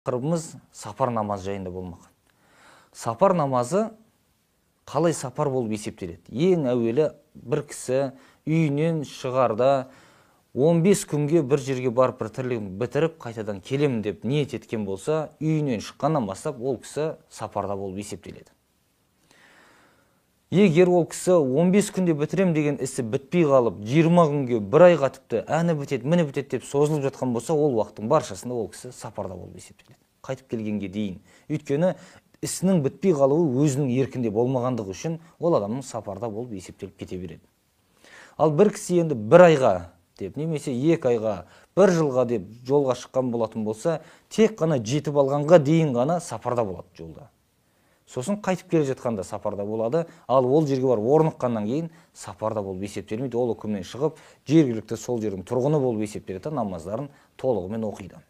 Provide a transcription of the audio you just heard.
Тақырыбымыз сапар намазы жайында болмақ. Сапар намазы қалай сапар болып есептеледі? Ең әуелі бір кісі үйінен шығарда 15 күнге бір жерге барып бір тірлігін бітіріп, қайтадан келем деп ниет еткен болса, үйінен шыққаннан бастап ол кісі сапарда болып есептеледі. Егер ол кісі 15 күнде бітірем деген ісі бітпей қалып, 20 күнге бір айға тіпті әні бітеді, міне бітеді деп созылып жатқан болса, ол уақыттың баршасында ол кісі сапарда болып есептеледі. Қайтып келгенге дейін. Өйткені ісінің бітпей қалуы өзінің еркінде болмағандығы үшін ол адамның сапарда болып есептеліп кете береді. Ал бір кісі енді бір айға деп, немесе 2 айға, 1 жылға деп жолға шыққан болатын болса, тек қана жетіп алғанға дейін ғана сапарда болады жолда. Сосын қайтып келе жатқанда сапарда болады, ал ол жерге бар орныққаннан кейін сапарда болып есептелмейді. Ол үкімнен шығып, жергілікті сол жердің тұрғыны болып есептеледі, намаздарын толығымен оқиды.